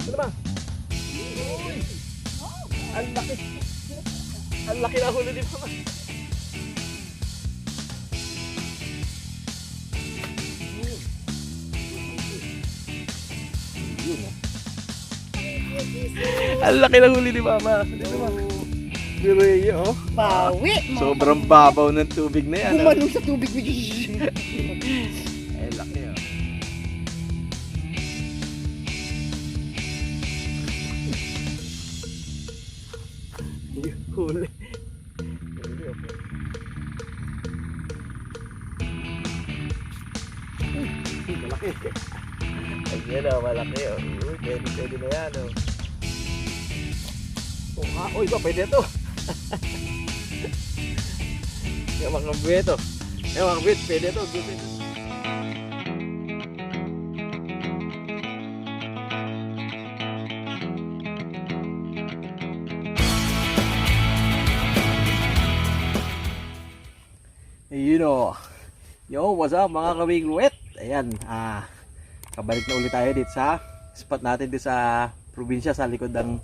Ano ba? Uy! Ang laki. Ang laki na huli ni Mama. Yun ah. Ang laki na huli ni Mama. Dito ba? Biruya oh. Bawi! Sobrang babaw ng tubig na yan. Gumanong sa tubig mo. Ay, laki oh. Huli. Malaki. Ayan o, malaki o. Pwede na yan o. Oh, ha? Uy, ba, pwede ito. Yung mga buwet o. Yung mga buwet, pwede ito. Ayun o. Yo, what's up mga kawing luwet? Ayan, kabalik na ulit tayo dito sa spot natin dito sa probinsya sa likod ng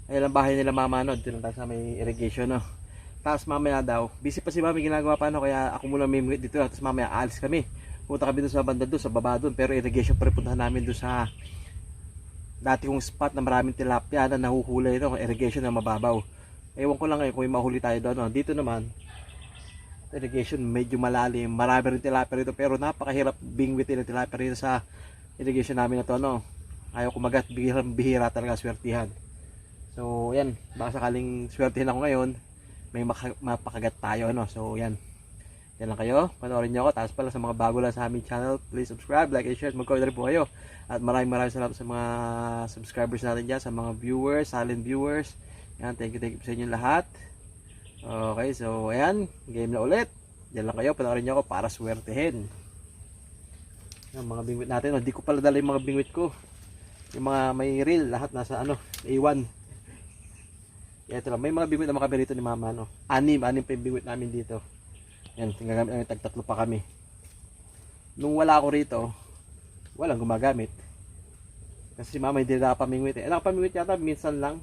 ayun ang bahay nila Mama no. Dito lang tayo sa may irrigation no. Tapos mamaya daw, busy pa si Mami ginagawa pa no, kaya ako muna may dito tapos mamaya aalis kami. Punta kami doon sa banda doon, sa baba doon, pero irrigation pa rin puntahan namin doon sa dati kong spot na maraming tilapia na nahuhuli no, irrigation na mababaw. Ewan ko lang ngayon kung may mahuli tayo doon no. Dito naman irrigation medyo malalim, marami rin tilapia rito pero napakahirap bingwitin ng tilapia rito sa irrigation namin na to no. Ayaw kumagat, bihira talaga swertihan. So yan, baka sakaling swertihin ako ngayon may mapakagat tayo no. So yan, yan lang kayo, panoorin nyo ako. Tapos pala sa mga bago lang sa aming channel, please subscribe, like and share, mag-comment rin po kayo. At maraming salamat sa mga subscribers natin dyan, sa mga viewers, silent viewers. Yan, thank you sa inyo lahat. Okay, so ayan, game na ulit. Diyan lang kayo, panoorin nyo ako para swertehin. Yung mga bingwit natin, hindi ko pala dala yung mga bingwit ko. Yung mga may reel, lahat nasa A1. Ito lang, may mga bingwit na makabili rito ni Mama no. Anim pa yung bingwit namin dito. Yan, gagamit namin, tagtatlo pa kami. Nung wala ako rito, walang gumagamit. Kasi si Mama hindi nakapamingwit eh. Nakapamingwit yata, minsan lang.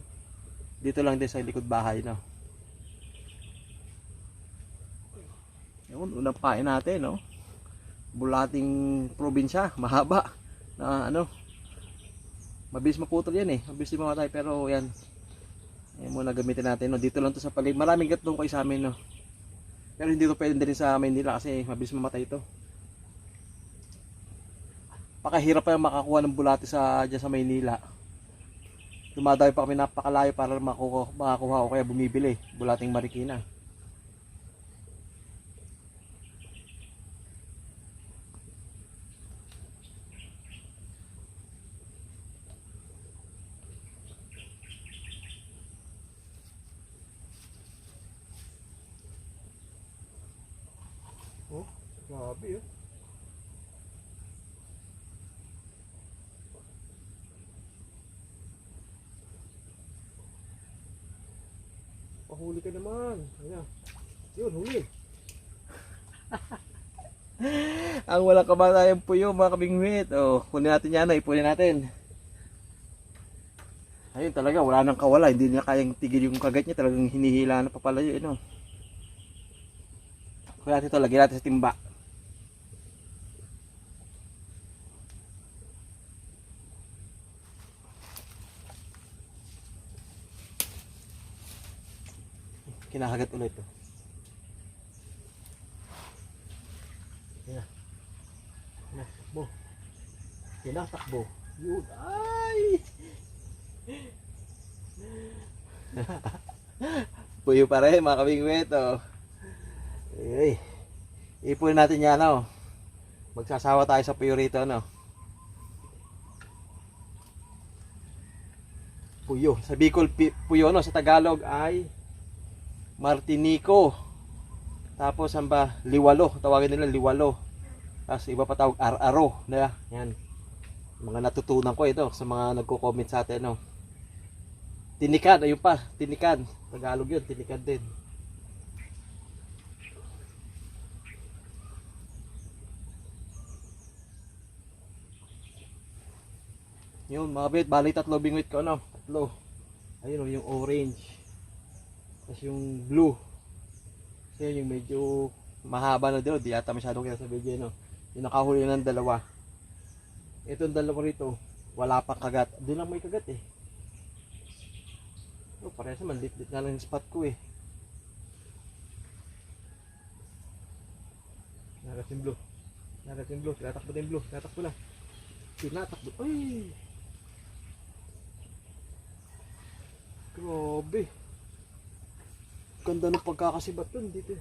Dito lang din sa likod bahay no. Yun, unang pain natin, no? Bulating probinsya, mahaba. Na mabilis maputol yan eh. Mabilis din mamatay, pero yan. Yan muna gamitin natin, no? Dito lang to sa palig. Maraming gatong kayo sa amin, no? Pero hindi ko pwede din sa Maynila kasi mabilis mamatay ito. Pakahirap pa yung makakuha ng bulati dyan sa Maynila. Dumadayo pa kami napakalayo para makakuha o kaya bumibili. Bulating Marikina. Oh, grabe eh. Pahuli ka naman. Ayan. Yun, huli. Ang walang kamatayang puyo mga kabingwit. Oh, kunin natin yan, ipunin natin. Ayun talaga, wala nang kawala. Hindi niya kayang tigil yung kagat niya. Talagang hinihila na papalayo. Ano? Kaya natin ito, lagyan natin sa timba. Kinahagat ulit ito. Yan. Yan, takbo. Yan, takbo. Yun. Ay! Puyo pa rin mga kabingwit. Oh. Ay, ipunin natin yan. Oh. Magsasawa tayo sa puyo rito. No? Puyo. Sa Bicol, puyo. No? Sa Tagalog ay Martinico. Tapos ang ba? Liwalo. Tawagin nila liwalo. Tapos iba pa tawag ar-aro. Yan. Mga natutunan ko ito sa mga nagko-comment sa atin. No? Tinikan. Ayun pa. Tinikan. Tagalog yun. Tinikan din. Yun mga kabit, bali tatlo bingwit ko ano. Tatlo. Ayun o, yung orange. Tapos yung blue. Kasi yung medyo mahaba na din, di ata masyadong kita sa video, no? Yung nakahuli ng dalawa. Itong dalawa rito, wala pa kagat. Doon lang may kagat eh. Oh, parehas naman, lit-lit nga lang yung spot ko eh. Nagat yung blue. Nagat yung blue, tinatakbo na yung blue. Tinatakbo na. Tinatakbo. Ay! Grabe. Ganda ng pagkakasibat dun dito.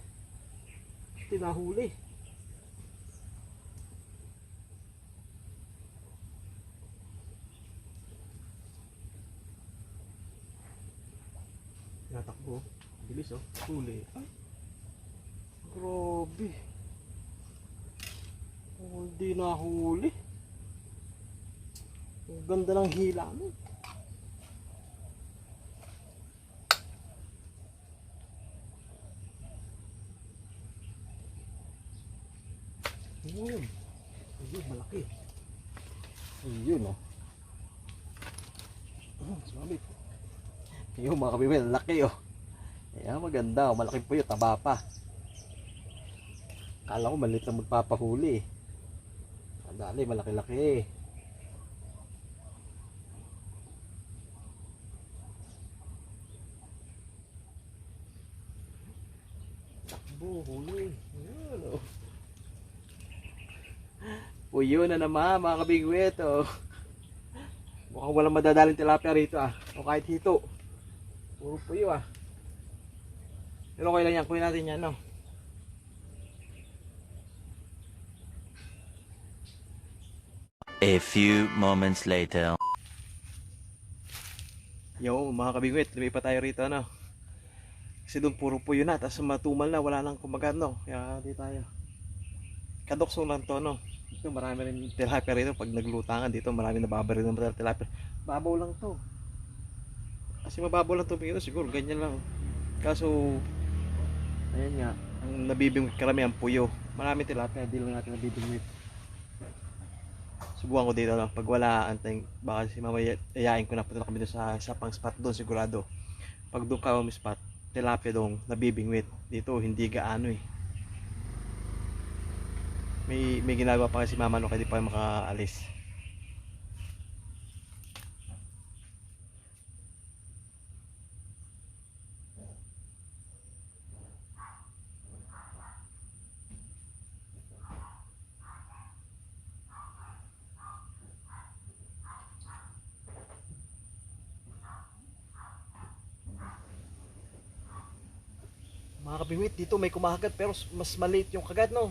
Tinahuli. Natakbo. Bilis oh. Huli. Ay. Grabe. Hindi nahuli. Ang ganda ng hila mo. Ayun. Ayun, malaki. Ayun oh. Sumabit. Ayun mga kabibel, laki oh. Ayan, maganda oh. Malaki po yun, taba pa. Kala ko maliit lang magpapahuli eh. Dali, malaki-laki. Takbo, huli. Ayan oh. Puyo na naman mga kabigwit oh. Mukhang walang madadaling tilapia rito ah. O kahit hito. Puro puyo ah. Pero okay lang yan, kunin natin yan no. A few moments later. Yo mga kabigwit, lumipat tayo rito ano. Kasi doon puro puyo na, tapos matumal na, wala nang kumagat no. Kaya di tayo. Kadokso lang to no. Dito marami rin tilapia rito pag naglutangan dito, marami nababaril ng tilapia. Babaw lang to. Kasi mababaw lang to dito, siguro ganyan lang. Kaso ayan nga, ang nabibingwit karami ang puyo. Marami tilapia, di lang natin nabibingwit. Subukan ko dito no, pag wala antay baka si mama yayain ko na punta kami doon sa isa pang spot doon sigurado. Pag doon ka may spot, tilapia doon nabibingwit. Dito hindi gaano eh. May ginagawa pa kasi si mama no, kaya di pa makaalis. Mga kabingwit, dito may kumahagat pero mas maliit yung kagat no.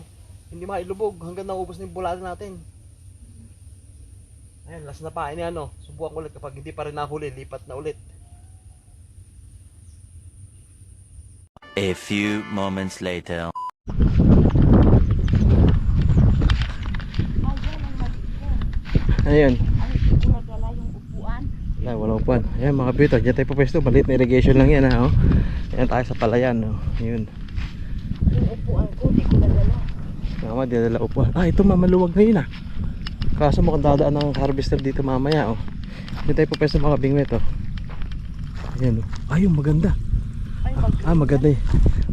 Hindi mailubog hanggang naubos na yung bulalo natin. Ayan, last na pa. Ini ano, subukan ulit kapag hindi pa rin nahuli, lipat na ulit. A few moments later. Ayan. Wala yung upuan. Wala, wala upuan. Ayan mga kabito, dyan tayo pa pwesto. Maliit na irrigation lang yan ha. Oh. Ayan tayo sa palayan. Oh. Yun. Yung upuan ko, di ko nadala. Mama, dinadala upuan. Ah, ito mamaluwag na yun ah. Kaso mukhang dadaan ng harvester dito mamaya oh. Dyan tayo pa pwesto mga bingwit oh. Ayan oh. Ayun, maganda. Ay, Ah, maganda eh.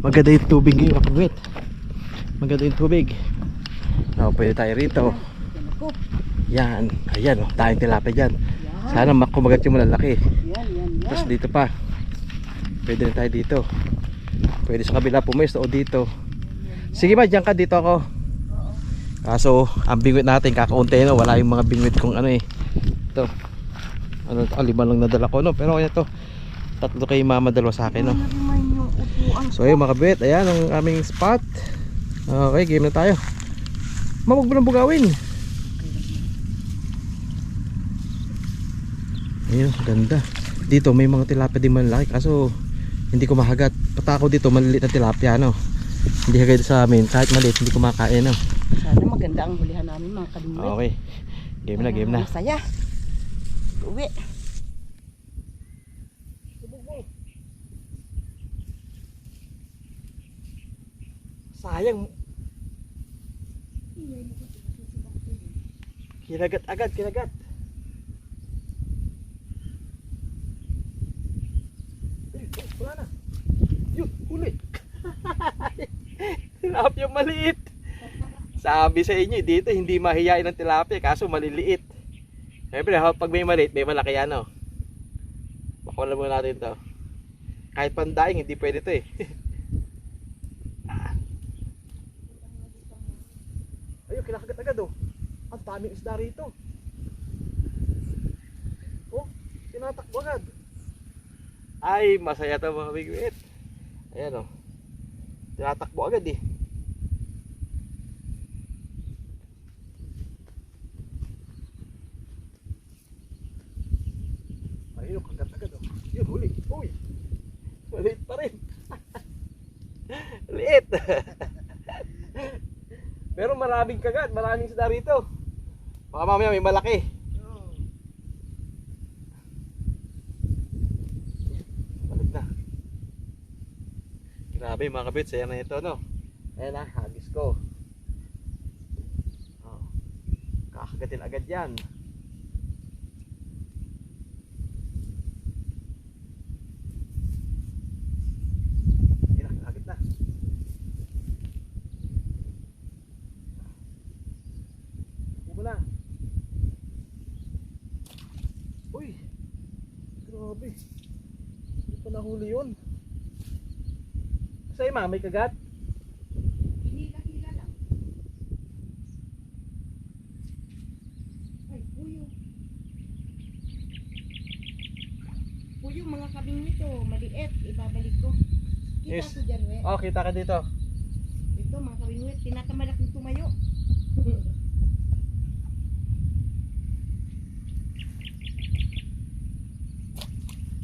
Maganda yung tubig yung kapagwit. Maganda yung tubig. Oh, pwede tayo rito. Ako. Yan. Ayan oh. Tayong tilapia dyan. Sana makumagat yung malalaki. Yan. Tapos dito pa. Pwede rin tayo dito. Pwede sa kabila pumesto o dito. Sige ba, dyan ka, dito ako. Kaso ang bingwit natin kakaunti no. Wala yung mga bingwit kong ano eh. Ito. Ano, 5 lang nadala ko no. Pero ito, 3 kay mama, 2 sa akin no. Yung upuan. So ayun mga kabit, ayan ang aming spot. Okay, game na tayo. Mamag mo ng bugawin. Ayun, ganda. Dito may mga tilapia din malaki. Kaso hindi ko mahagat. Patako dito maliliit na tilapia no. Hindi kagaya sa amin, kahit maliit hindi ko makain no. Sana maganda ang hulihan namin mga kalimwit. Okay, game na. Masaya. Uwi. Sayang. Kinagat agad, kinagat. tilapia maliit. Sabi sa inyo, dito hindi mahiyain ng tilapia, kaso maliliit. Siyempre, pag may maliit, may malaki yan, oh. Bakulan muna natin to. Kahit pandaing, hindi pwede to eh. Ayun, kinakagat agad oh. Ang daming isda rito. Oh, tinatakbo agad. Ay, masaya to mga bigwit. Ayan oh. Tinatakbo agad eh. Ayun, kagat agad oh. Yun, huli. Uy, maliit pa rin. Liit. Pero maraming kagat, maraming isda rito. Baka mamaya may malaki. Balik na. Grabe mga kabit, saya na ito no. Ayan na, hagis ko. Oh. Kakagatin agad yan. Ayan na, kagit na. Wala. Uy, grabe. Hindi pa nahuli yun. Sa'yo ma, may kagat? Hila-hila lang. Ay, puyo. Puyo, mga kabing nito, maliit. Ibabalik ko. Kita Yes. ko dyan, we. Oh, kita ka dito. Ito, mga kabing nito, tinatamalaking tumayo.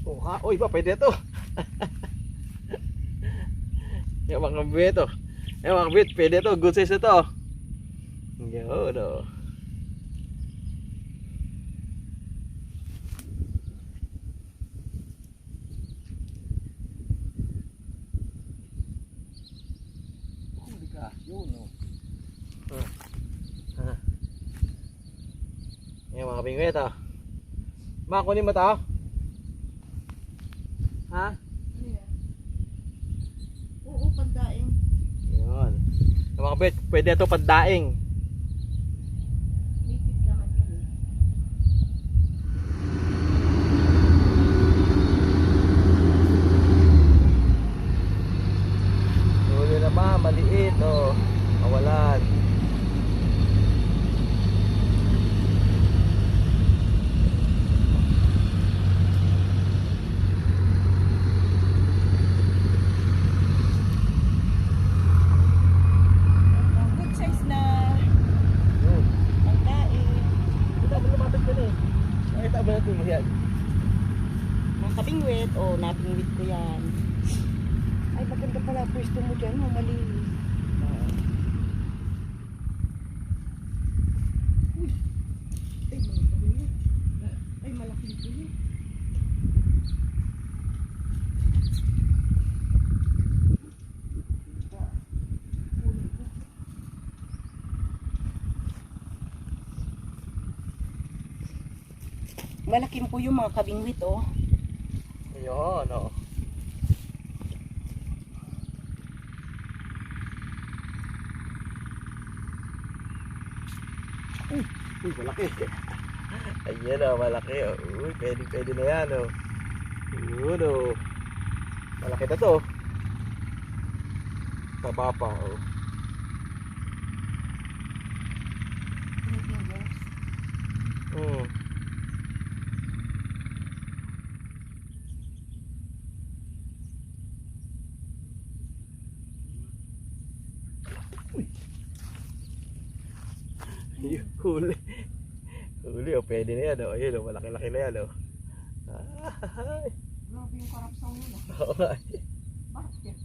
Oh ha, uy ba, pwede to. Yung mga kabit oh. Yung mga kabit, pwede to, good size na to. Yun oh. Huli ka, yun oh. Yung mga kabingwit oh. Makunin mo to? Ha? Ano yan? Oo, pandaing. Yun. Yung mga kabit, pwede ito pandaing. Native naman yan eh. Huli na ba? Maliit oh. Kawalan. Good size na Yun. pandaing. Kita mo lumapit ka na eh. Nakita mo natin mo yan. Mga kabingwit, oh, napingwit ko yan. Ay, maganda pala pwesto mo dyan, oh, malinis. Uy, ay, mga kabingwit. Ay, malaki ito yun. Malaking po yung mga kabingwit, oh. Yun oh. Uy, malaki. Ayan oh, malaki oh. Uy, pwede na yan oh. Yun oh. Malaki na to. Taba pa oh. Hmm. Huli. Huli oh, pwede na yan oh. Ayun oh, malaki-laki na yan oh. Ay. Grabe yung karapsaw nila. Oo nga. Bakit?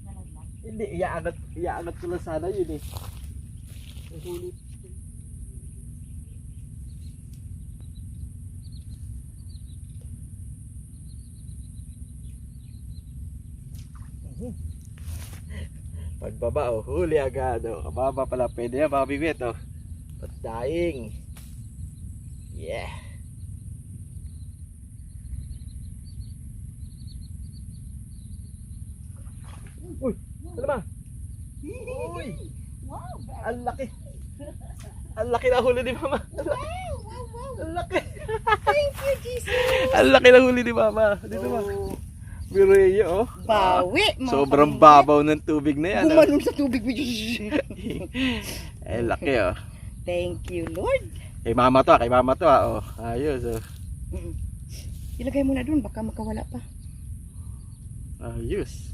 Nalaglag. Hindi, iaangat ko lang sana yun eh. Ang huli. Pagbaba oh, huli agad oh. Kababa pala, pwede yan mga bibit oh. Pagdaing. Yeah. Uy, Ano ba? Uy! Wow! Ang laki! Ang laki na huli ni Mama! Ang laki! Thank you, Jesus! Ang laki na huli ni Mama! Dito ba? Bireyo oh! Bawi! mga Sobrang kabingwit. babaw ng tubig na yan. Gumanon sa tubig. Ay, laki oh! Thank you, Lord. Kay Mama to oh! Ayos oh! Ilagay mo na dun, baka makawala pa. Ayos!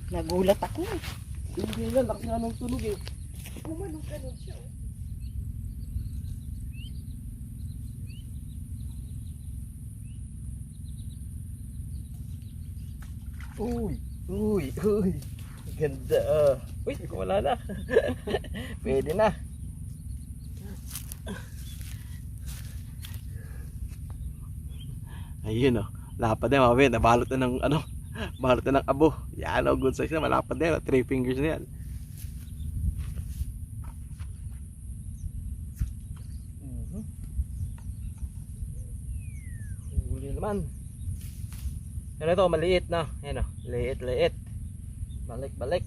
Nagulat ako. Hindi nga, laki nga ng tunog eh! Gumanon ka nun siya. Uy! Uy! Uy! Ganda ah! Uy! Wala na! Pwede na! Ayun oh! Lapad na mga ben! Nabalot na ng ano! Balot na ng abo! Yan oh! Good size na! Malapad na yan! 3 fingers na yan! Huli naman! Yan ito, maliit na. Yan o, liit. Balik.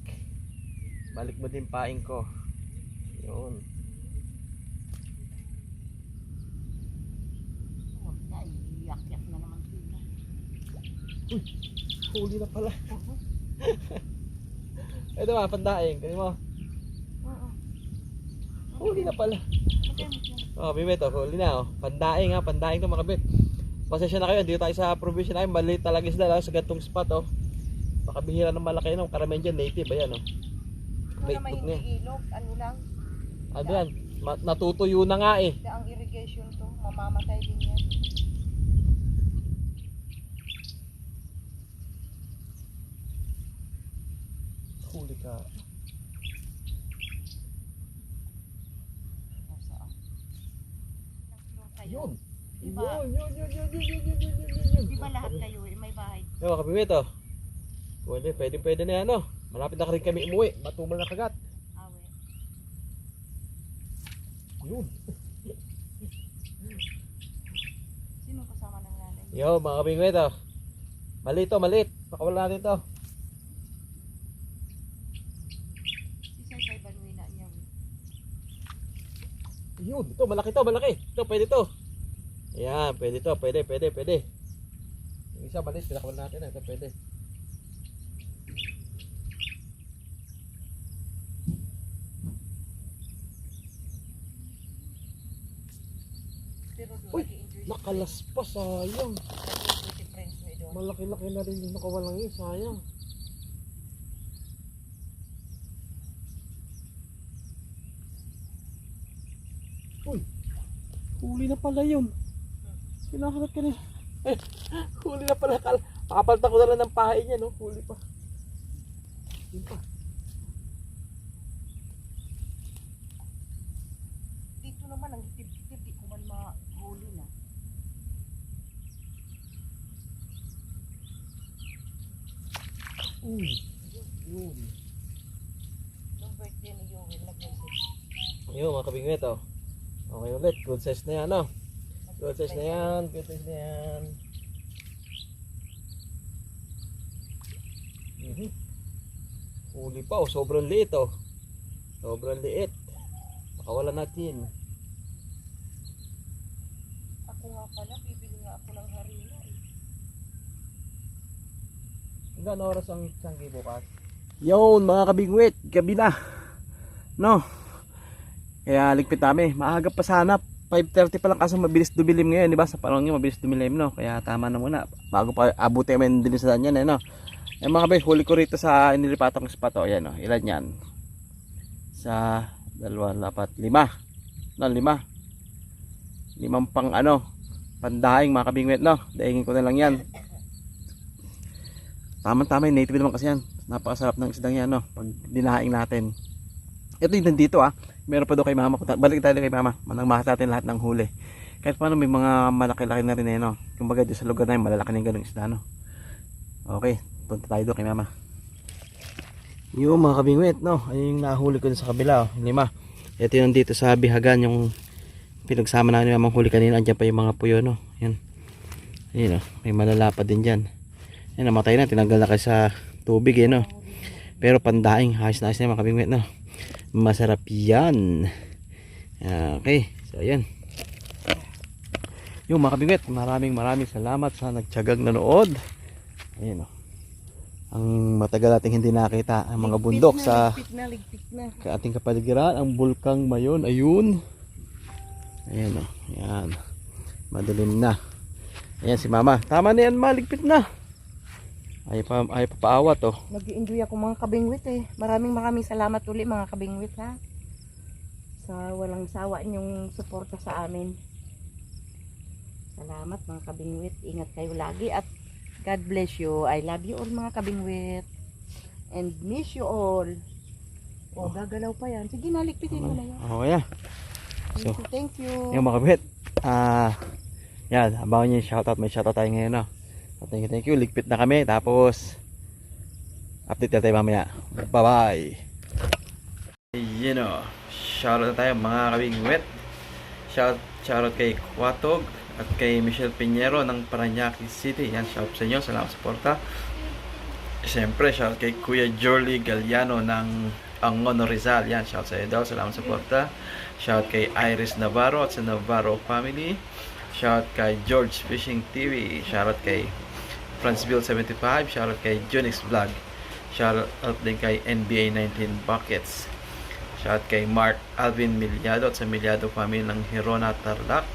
Balik mo din paing ko. Yun. Yak-yak na naman sila. Uy, huli na pala. Ito mga pandaing, kaya mo. Huli na pala. Oh, bibet oh, huli na oh. Pandaing ha, pandaing to mga kabit. Pasensya na kayo, dito tayo sa probinsya namin, maliit talaga isda lang sa gantong spot oh. Baka bihira ng malaki no, karamihan dyan native, ayan oh. Kung naman hindi ilog, ano lang, Ano yan, natutuyo na nga eh. ang irrigation to, mamamatay din yan. Huli ka. Yun. Diba? Yun. Di ba lahat kayo may bahay? Yung mga kabibit oh. Pwede na yan oh. Malapit na rin kami umuwi. Matumal na kagat. Awe. Yun. Sino kasama ng nanay? Yo mga kabibit oh. Maliit. Pakawala natin to. Si Say Banuy na niya. Yun. Ito malaki. Ito pwede to. Ayan. Pwede to. Pwede. Yung isa maliit. Pinakawala natin. Ito pwede. Pero doon, Uy, nakalaspas, sayang. nag-beauty friends mo doon. Malaki-laki na rin yung nakawalang yun, sayang. Uy, huli na pala yun. Pinahanap ka na. Huli na pala. Pakapalta ko na lang ng pahay niya, no? Huli pa. Yun pa. Dito naman ang kitib-kitib, di ko man mahuli na. Uy, yun. Nung birthday ni Joel, nag-message. Ayun, mga kabingwit, oh. Okay ulit, good size na yan, no? Good size na yan. Huli pa, oh. Sobrang liit, oh. Sobrang liit. Nakawala natin. Ako nga pala, bibili nga ako ng harina eh. Hanggang oras ang sanggi bukas? Yun, mga kabingwit, gabi na. No? Kaya ligpit namin. Maaga pa sana. 5:30 pa lang, kaso mabilis dumilim ngayon, di ba? Sa panahon ngayon, mabilis dumilim, no? Kaya tama na muna. Bago pa abuti kami din sa yan, no? Eh mga kabingwit, huli ko rito sa inilipatang spot, oh. Yan, oh. Ilan yan? Sa 2, 4, 5. No, 5. 5 pang ano, pandaing mga kabingwit, no? Daingin ko na lang yan. Tama-tama, native naman kasi yan. Napakasarap ng isdang yan, no? Pag dinahaing natin. Ito yung nandito, ah. Meron pa doon kay mama. Balik tayo kay mama. Manangmahas natin lahat ng huli. Kahit paano may mga malaki-laki na rin, eh, no? Kumbaga doon sa lugar na yun, malalaki na yung ganung isda, no? Okay, punta tayo doon kay mama. Yung mga kabingwit, no? Ayun yung nahuli ko sa kabila, oh. 5. Ito yung dito sa bihagan, yung pinagsama namin yung huli kanina. Andiyan pa yung mga puyo, no? Yan. Ayun, oh. May malalapad din dyan. Yan, namatay na. Tinanggal na kayo sa tubig, eh, no? Pero pandaing, ayos na ayos na mga kabingwit, no? Masarap yan. Okay, so ayan. Yung mga kabingwit, maraming salamat sa nagtiyagang nanood. Ayan, oh. Ang matagal nating hindi nakita ang mga bundok sa Ligpit na. ating kapaligiran, ang bulkang Mayon, ayun. Ayan, oh. Ayan. Madilim na. Ayan si mama. Tama na yan, maligpit na. Ay papaawat, oh. Nag-enjoy ako mga kabingwit eh. Maraming salamat uli mga kabingwit ha. Sa walang sawa niyong suporta sa amin. Salamat mga kabingwit. Ingat kayo lagi at God bless you. I love you all mga kabingwit. And miss you all. O, gagalaw pa yan. Sige, naligpitin mo na yan. Oh, yeah. So, Thank you. yung mga kabit, yan, abangan nyo yung shoutout. May shoutout tayo ngayon, no? So, thank you. Ligpit na kami. Tapos, update na tayo mamaya. Bye-bye. Yun, o. Shoutout na tayo, mga kabingwit. Shoutout kay Kwatog at kay Michelle Piñero ng Parañaque City. Yan, shoutout sa inyo. Salamat sa suporta. Siyempre, shoutout kay Kuya Jorly Galliano ng Angono Rizal. Yan, shoutout sa iyo daw. Salamat sa suporta. Shoutout kay Iris Navarro at sa Navarro family. Shoutout kay George Fishing TV. Shoutout kay Franceville 75. Shoutout kay Junix Vlog. Shoutout din kay NBA 19 Buckets. Shoutout kay Mark Alvin Miliado at sa Miliado family ng Hirona Tarlac.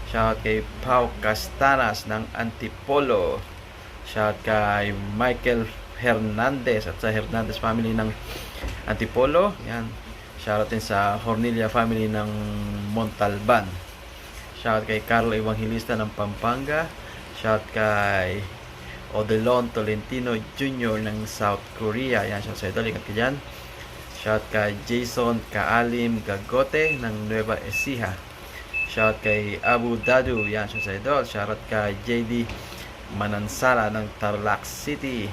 Shoutout kay Pau Castanas ng Antipolo. Shoutout kay Michael Hernandez at sa Hernandez family ng Antipolo. Yan. Shoutout din sa Hornilia family ng Montalban. Shoutout kay Carlo Evangelista ng Pampanga. Shoutout kay Odelon Tolentino Jr. ng South Korea. Yan, shoutout sa idol. Ingat ka dyan. Shoutout kay Jason Kaalim Gagote ng Nueva Ecija. Shoutout kay Abu Dadu. Yan, shoutout sa idol. Shoutout kay JD Manansala ng Tarlac City.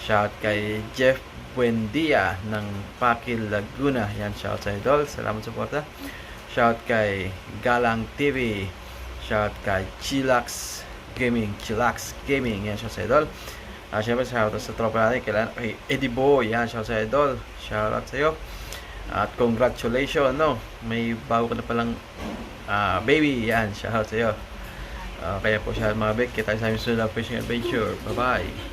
Shoutout kay Jeff Buendia ng Pakil Laguna. Yan, shoutout sa idol. Salamat sa suporta. Shoutout kay Galang TV. Shoutout kay Chillax Gaming. Yan, shoutout sa idol. Siyempre, shoutout sa tropa natin kay Eddie Boy. Yan, shoutout sa idol. Shoutout sa iyo. At congratulations, no? May bago ka na palang baby. Yan, shoutout sa iyo. Kaya po siya mga bek. Kita sa aming sunod na fishing adventure. Bye-bye.